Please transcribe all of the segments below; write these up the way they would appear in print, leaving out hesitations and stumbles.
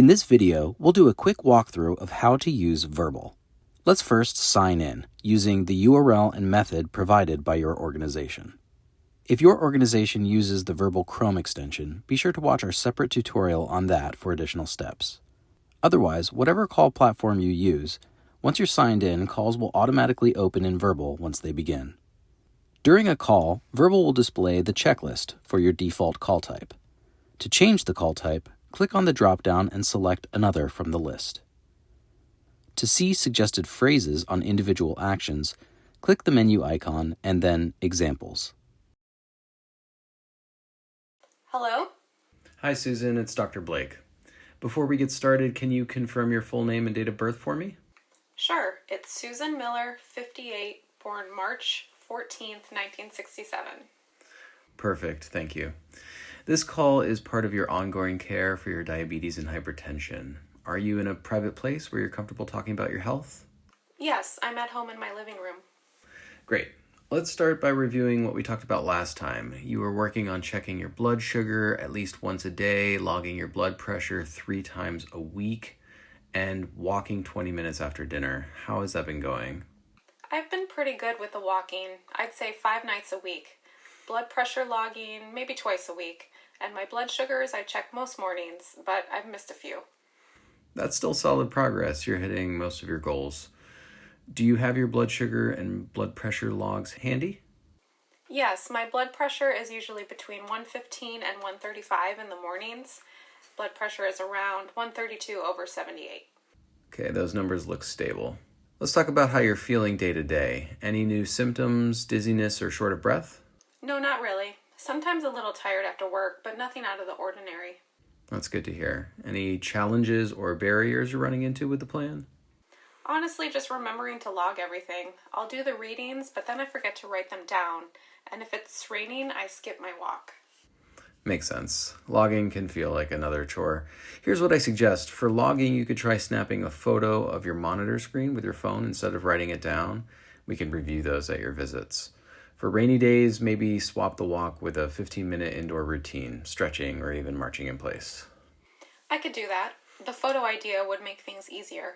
In this video, we'll do a quick walkthrough of how to use Verbal. Let's first sign in using the URL and method provided by your organization. If your organization uses the Verbal Chrome extension, be sure to watch our separate tutorial on that for additional steps. Otherwise, whatever call platform you use, once you're signed in, calls will automatically open in Verbal once they begin. During a call, Verbal will display the checklist for your default call type. To change the call type, click on the drop-down and select another from the list. To see suggested phrases on individual actions, click the menu icon and then Examples. Hello? Hi Susan, it's Dr. Blake. Before we get started, can you confirm your full name and date of birth for me? Sure, it's Susan Miller, 58, born March 14th, 1967. Perfect, thank you. This call is part of your ongoing care for your diabetes and hypertension. Are you in a private place where you're comfortable talking about your health? Yes, I'm at home in my living room. Great. Let's start by reviewing what we talked about last time. You were working on checking your blood sugar at least once a day, logging your blood pressure 3 times a week, and walking 20 minutes after dinner. How has that been going? I've been pretty good with the walking. I'd say 5 nights a week. Blood pressure logging, maybe twice a week. And my blood sugars I check most mornings, but I've missed a few. That's still solid progress. You're hitting most of your goals. Do you have your blood sugar and blood pressure logs handy? Yes, my blood pressure is usually between 115 and 135 in the mornings. Blood pressure is around 132/78. Okay, those numbers look stable. Let's talk about how you're feeling day to day. Any new symptoms, dizziness, or short of breath? No, not really. Sometimes a little tired after work, but nothing out of the ordinary. That's good to hear. Any challenges or barriers you're running into with the plan? Honestly, just remembering to log everything. I'll do the readings, but then I forget to write them down. And if it's raining, I skip my walk. Makes sense. Logging can feel like another chore. Here's what I suggest. For logging, you could try snapping a photo of your monitor screen with your phone instead of writing it down. We can review those at your visits. For rainy days, maybe swap the walk with a 15-minute indoor routine, stretching, or even marching in place. I could do that. The photo idea would make things easier.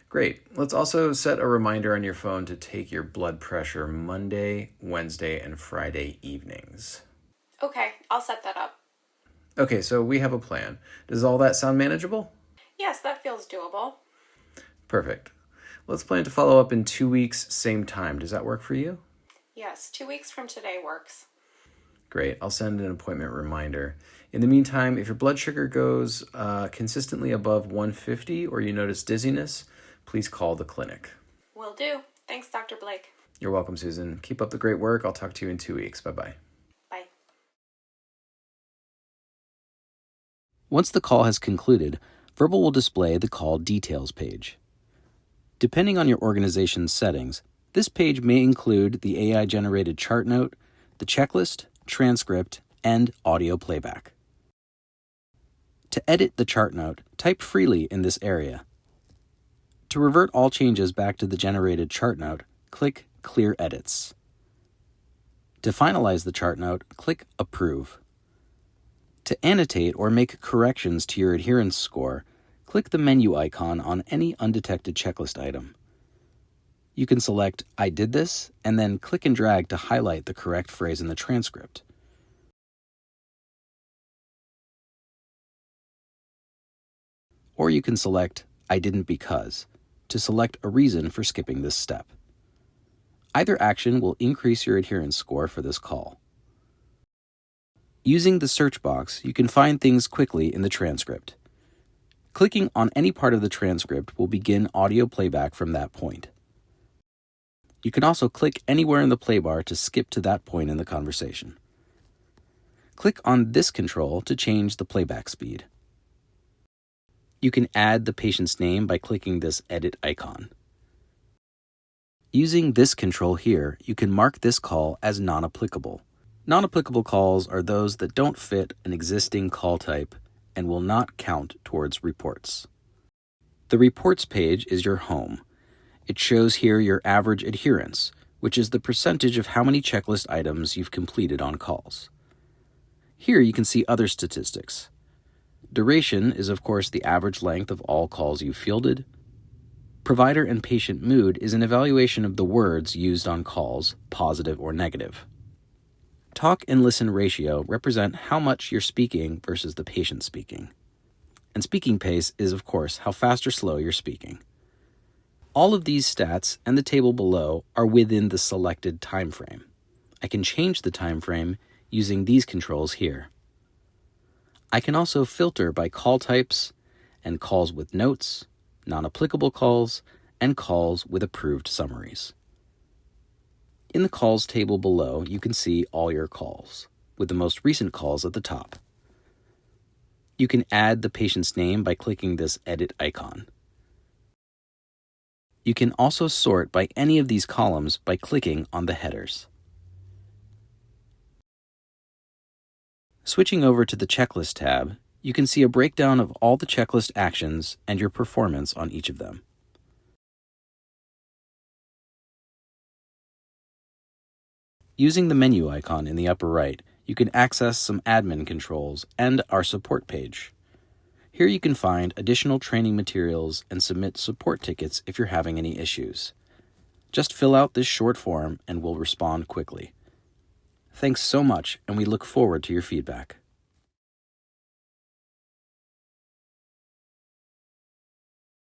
Great. Let's also set a reminder on your phone to take your blood pressure Monday, Wednesday, and Friday evenings. Okay, I'll set that up. Okay, so we have a plan. Does all that sound manageable? Yes, that feels doable. Perfect. Let's plan to follow up in 2 weeks, same time. Does that work for you? Yes, 2 weeks from today works. Great. I'll send an appointment reminder. In the meantime, if your blood sugar goes consistently above 150 or you notice dizziness, please call the clinic. Will do. Thanks, Dr. Blake. You're welcome, Susan. Keep up the great work. I'll talk to you in 2 weeks. Bye-bye. Bye. Once the call has concluded, Verbal will display the call details page. Depending on your organization's settings, this page may include the AI-generated chart note, the checklist, transcript, and audio playback. To edit the chart note, type freely in this area. To revert all changes back to the generated chart note, click Clear Edits. To finalize the chart note, click Approve. To annotate or make corrections to your adherence score, click the menu icon on any undetected checklist item. You can select I did this and then click and drag to highlight the correct phrase in the transcript. Or you can select I didn't because to select a reason for skipping this step. Either action will increase your adherence score for this call. Using the search box, you can find things quickly in the transcript. Clicking on any part of the transcript will begin audio playback from that point. You can also click anywhere in the playbar to skip to that point in the conversation. Click on this control to change the playback speed. You can add the patient's name by clicking this edit icon. Using this control here, you can mark this call as non-applicable. Non-applicable calls are those that don't fit an existing call type and will not count towards reports. The reports page is your home. It shows here your average adherence, which is the percentage of how many checklist items you've completed on calls. Here you can see other statistics. Duration is, of course, the average length of all calls you fielded. Provider and patient mood is an evaluation of the words used on calls, positive or negative. Talk and listen ratio represent how much you're speaking versus the patient speaking. And speaking pace is, of course, how fast or slow you're speaking. All of these stats and the table below are within the selected time frame. I can change the time frame using these controls here. I can also filter by call types and calls with notes, non-applicable calls, and calls with approved summaries. In the calls table below, you can see all your calls, with the most recent calls at the top. You can add the patient's name by clicking this edit icon. You can also sort by any of these columns by clicking on the headers. Switching over to the Checklist tab, you can see a breakdown of all the checklist actions and your performance on each of them. Using the menu icon in the upper right, you can access some admin controls and our support page. Here you can find additional training materials and submit support tickets if you're having any issues. Just fill out this short form and we'll respond quickly. Thanks so much, and we look forward to your feedback.